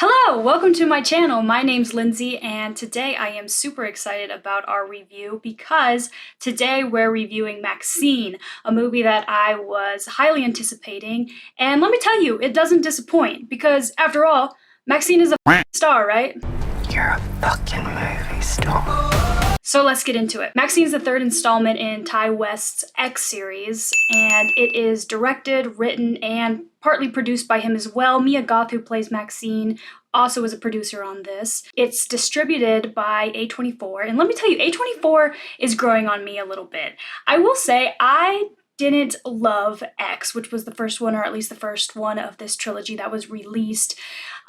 Hello, welcome to my channel. My name's Lindsay and today I am super excited about our review because today we're reviewing MaXXXine, a movie that I was highly anticipating, and let me tell you, it doesn't disappoint because after all, MaXXXine is a star, right? You're a fucking movie star. So let's get into it. MaXXXine is the third installment in Ty West's X series, and it is directed, written, and partly produced by him as well. Mia Goth, who plays MaXXXine, also is a producer on this. It's distributed by A24, and let me tell you, A24 is growing on me a little bit. I will say, I didn't love X, which was the first one, or at least the first one of this trilogy that was released.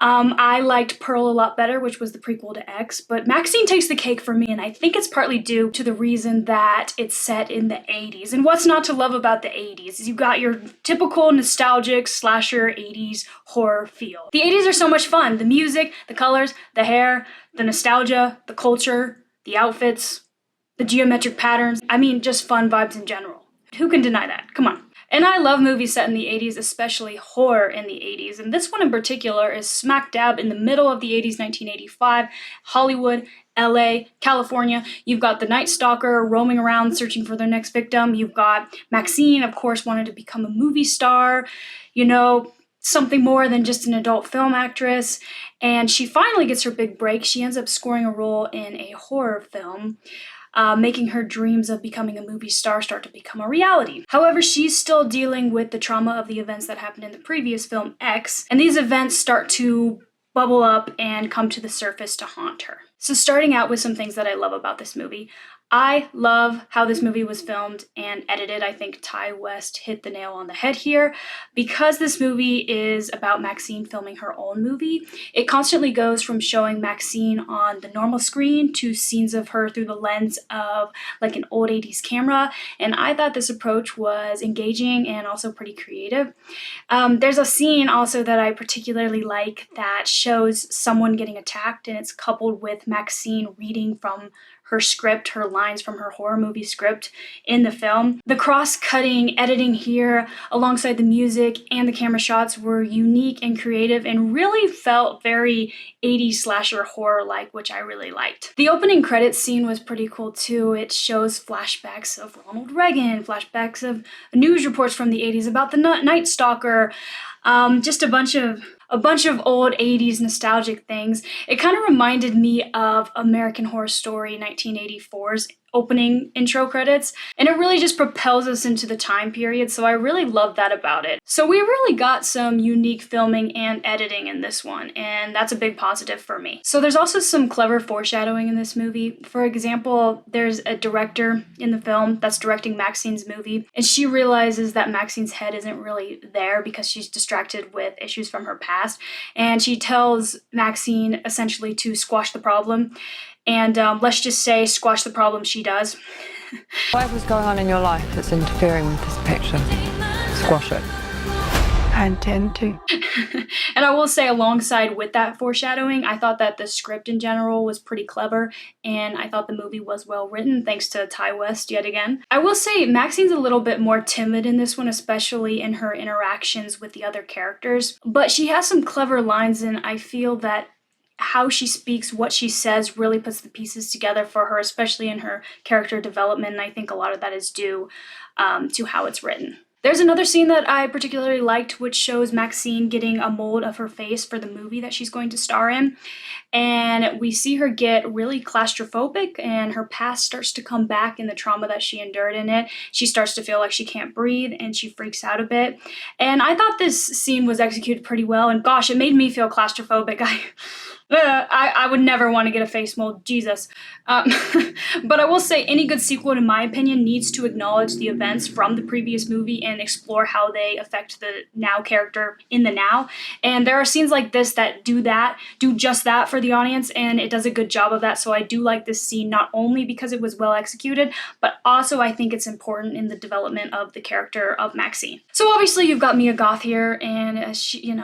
I liked Pearl a lot better, which was the prequel to X, but MaXXXine takes the cake for me, and I think it's partly due to the reason that it's set in the 80s. And what's not to love about the 80s is you've got your typical nostalgic slasher 80s horror feel. The 80s are so much fun. The music, the colors, the hair, the nostalgia, the culture, the outfits, the geometric patterns. I mean, just fun vibes in general. Who can deny that? Come on. And I love movies set in the 80s, especially horror in the 80s. And this one in particular is smack dab in the middle of the 80s, 1985, Hollywood, LA, California. You've got the Night Stalker roaming around searching for their next victim. You've got MaXXXine, of course, wanted to become a movie star, you know, something more than just an adult film actress. And she finally gets her big break. She ends up scoring a role in a horror film, making her dreams of becoming a movie star start to become a reality. However, she's still dealing with the trauma of the events that happened in the previous film, X, and these events start to bubble up and come to the surface to haunt her. So starting out with some things that I love about this movie, I love how this movie was filmed and edited. I think Ty West hit the nail on the head here. Because this movie is about MaXXXine filming her own movie, it constantly goes from showing MaXXXine on the normal screen to scenes of her through the lens of like an old 80s camera. And I thought this approach was engaging and also pretty creative. There's a scene also that I particularly like that shows someone getting attacked, and it's coupled with MaXXXine reading from her script, her lines from her horror movie script in the film. The cross-cutting editing here alongside the music and the camera shots were unique and creative and really felt very 80s slasher horror-like, which I really liked. The opening credits scene was pretty cool too. It shows flashbacks of Ronald Reagan, flashbacks of news reports from the 80s about the Night Stalker, just a bunch of old 80s nostalgic things. It kind of reminded me of American Horror Story 1984's opening intro credits, and it really just propels us into the time period, so I really love that about it. So we really got some unique filming and editing in this one, and that's a big positive for me. So there's also some clever foreshadowing in this movie. For example, there's a director in the film that's directing MaXXXine's movie, and she realizes that MaXXXine's head isn't really there because she's distracted with issues from her past, and she tells MaXXXine essentially to squash the problem. And let's just say squash the problem she does. Whatever's going on in your life that's interfering with this picture, squash it. I intend to. And I will say, alongside with that foreshadowing, I thought that the script in general was pretty clever, and I thought the movie was well written, thanks to Ty West yet again. I will say MaXXXine's a little bit more timid in this one, especially in her interactions with the other characters, but she has some clever lines, and I feel that how she speaks, what she says, really puts the pieces together for her, especially in her character development, and I think a lot of that is due to how it's written. There's another scene that I particularly liked, which shows MaXXXine getting a mold of her face for the movie that she's going to star in. And we see her get really claustrophobic, and her past starts to come back in the trauma that she endured in it. She starts to feel like she can't breathe, and she freaks out a bit. And I thought this scene was executed pretty well, and gosh, it made me feel claustrophobic. I would never want to get a face mold, Jesus. But I will say any good sequel, in my opinion, needs to acknowledge the events from the previous movie and explore how they affect the now character in the now. And there are scenes like this that do just that for the audience, and it does a good job of that. So I do like this scene, not only because it was well executed, but also I think it's important in the development of the character of MaXXXine. So obviously you've got Mia Goth here, and she,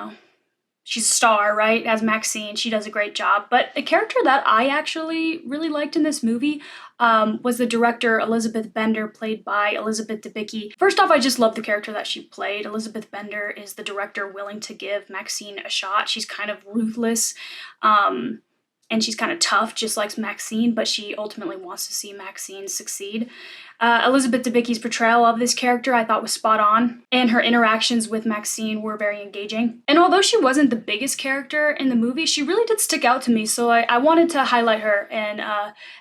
she's a star, right? As Maxine, she does a great job. But a character that I actually really liked in this movie was the director Elizabeth Bender, played by Elizabeth Debicki. First off, I just love the character that she played. Elizabeth Bender is the director willing to give Maxine a shot. She's kind of ruthless, and she's kind of tough, just like Maxine, but she ultimately wants to see Maxine succeed. Elizabeth Debicki's portrayal of this character I thought was spot on, and her interactions with Maxine were very engaging. And although she wasn't the biggest character in the movie, she really did stick out to me, so I wanted to highlight her and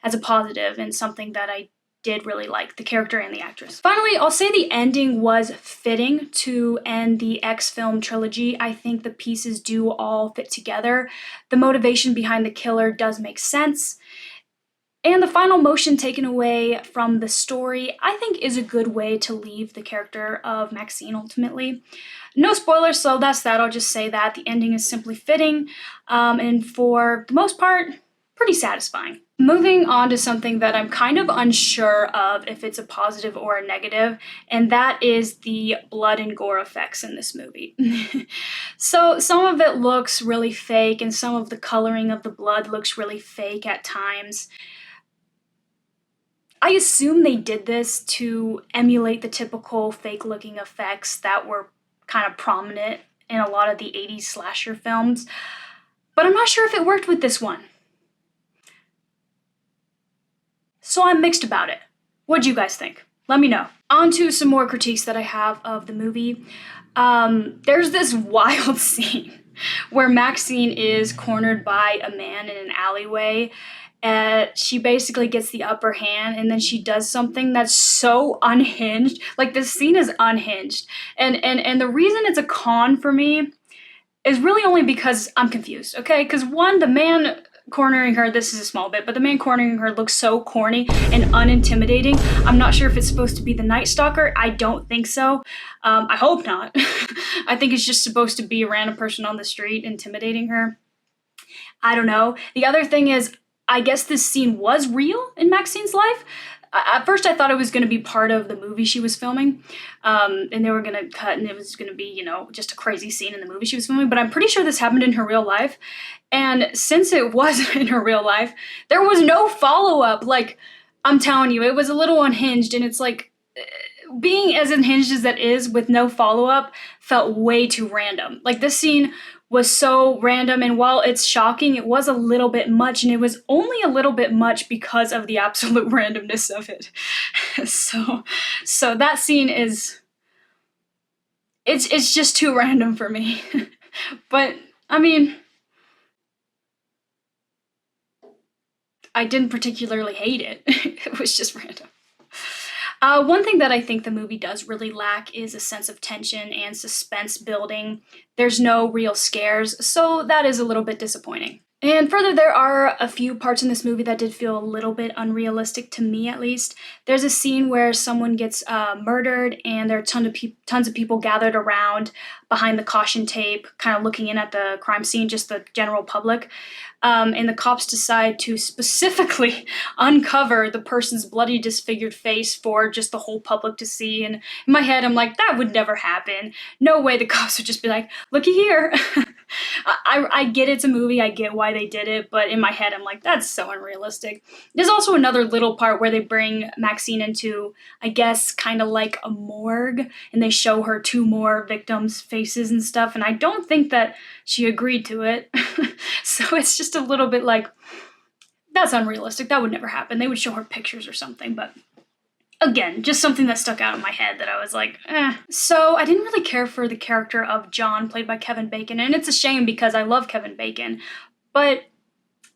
as a positive and something that I did really like, the character and the actress. Finally, I'll say the ending was fitting to end the X film trilogy. I think the pieces do all fit together. The motivation behind the killer does make sense. And the final motion taken away from the story, I think, is a good way to leave the character of Maxine ultimately. No spoilers, so that's that. I'll just say that the ending is simply fitting, and for the most part, pretty satisfying. Moving on to something that I'm kind of unsure of if it's a positive or a negative, and that is the blood and gore effects in this movie. So some of it looks really fake, and some of the coloring of the blood looks really fake at times. I assume they did this to emulate the typical fake-looking effects that were kind of prominent in a lot of the 80s slasher films, but I'm not sure if it worked with this one. So I'm mixed about it. What'd you guys think? Let me know. On to some more critiques that I have of the movie. There's this wild scene where Maxine is cornered by a man in an alleyway. She basically gets the upper hand, and then she does something that's so unhinged. Like, this scene is unhinged. And the reason it's a con for me is really only because I'm confused, okay? Because one, the man cornering her, this is a small bit, but the man cornering her looks so corny and unintimidating. I'm not sure if it's supposed to be the Night Stalker. I don't think so. I hope not. I think it's just supposed to be a random person on the street intimidating her. I don't know. The other thing is, I guess this scene was real in Maxine's life. At first, I thought it was going to be part of the movie she was filming, and they were going to cut, and it was going to be, you know, just a crazy scene in the movie she was filming, but I'm pretty sure this happened in her real life, and since it was in her real life, there was no follow-up. Like, I'm telling you, it was a little unhinged, and it's like, being as unhinged as that is with no follow-up felt way too random. Like, this scene was so random, and while it's shocking, it was a little bit much, and it was only a little bit much because of the absolute randomness of it. So that scene is, it's just too random for me. But, I mean, I didn't particularly hate it. It was just random. One thing that I think the movie does really lack is a sense of tension and suspense building. There's no real scares, so that is a little bit disappointing. And further, there are a few parts in this movie that did feel a little bit unrealistic, to me at least. There's a scene where someone gets murdered, and there are tons of people gathered around behind the caution tape, kind of looking in at the crime scene, just the general public. And the cops decide to specifically uncover the person's bloody, disfigured face for just the whole public to see. And in my head, I'm like, that would never happen. No way the cops would just be like, looky here. I get it's a movie, I get why they did it, but in my head, I'm like, that's so unrealistic. There's also another little part where they bring Maxine into, I guess, kind of like a morgue, and they show her two more victims' faces and stuff, and I don't think that she agreed to it. So it's just a little bit like, that's unrealistic, that would never happen. They would show her pictures or something, but again, just something that stuck out in my head that I was like, eh. So I didn't really care for the character of John, played by Kevin Bacon, and it's a shame because I love Kevin Bacon, but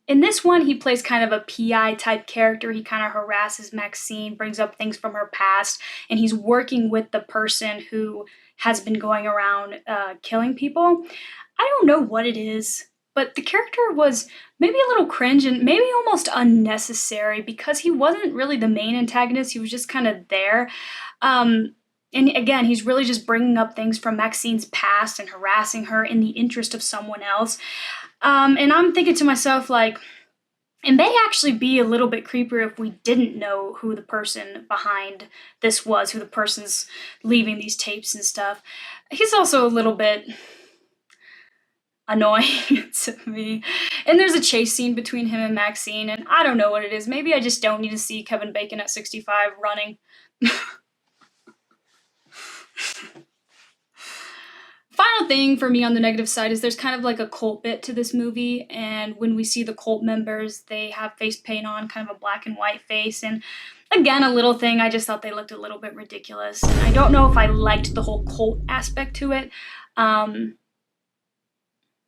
in this one, he plays kind of a PI type character. He kind of harasses Maxine, brings up things from her past, and he's working with the person who has been going around killing people. I don't know what it is, but the character was maybe a little cringe and maybe almost unnecessary because he wasn't really the main antagonist. He was just kind of there. And again, he's really just bringing up things from Maxine's past and harassing her in the interest of someone else. And I'm thinking to myself, like, it may actually be a little bit creepier if we didn't know who the person behind this was, who the person's leaving these tapes and stuff. He's also a little bit annoying to me. And there's a chase scene between him and Maxine, and I don't know what it is. Maybe I just don't need to see Kevin Bacon at 65 running. Final thing for me on the negative side is there's kind of like a cult bit to this movie, and when we see the cult members, they have face paint on, kind of a black and white face, and again, a little thing, I just thought they looked a little bit ridiculous. And I don't know if I liked the whole cult aspect to it.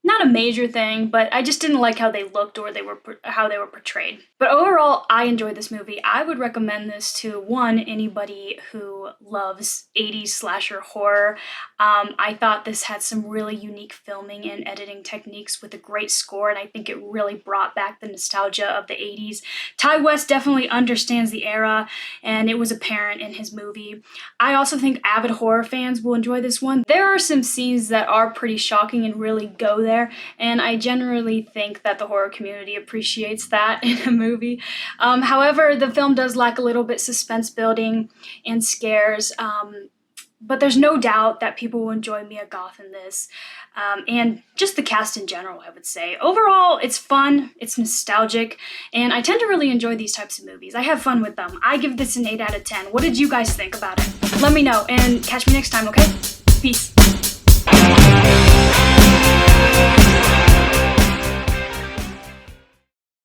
Not a major thing, but I just didn't like how they looked or how they were portrayed. But overall, I enjoyed this movie. I would recommend this to, one, anybody who loves 80s slasher horror. I thought this had some really unique filming and editing techniques with a great score, and I think it really brought back the nostalgia of the 80s. Ty West definitely understands the era, and it was apparent in his movie. I also think avid horror fans will enjoy this one. There are some scenes that are pretty shocking and really go there, and I generally think that the horror community appreciates that in a movie. However, the film does lack a little bit suspense building and scares, but there's no doubt that people will enjoy Mia Goth in this, and just the cast in general, I would say. Overall, it's fun, it's nostalgic, and I tend to really enjoy these types of movies. I have fun with them. I give this an 8 out of 10. What did you guys think about it? Let me know, and catch me next time, okay? Peace.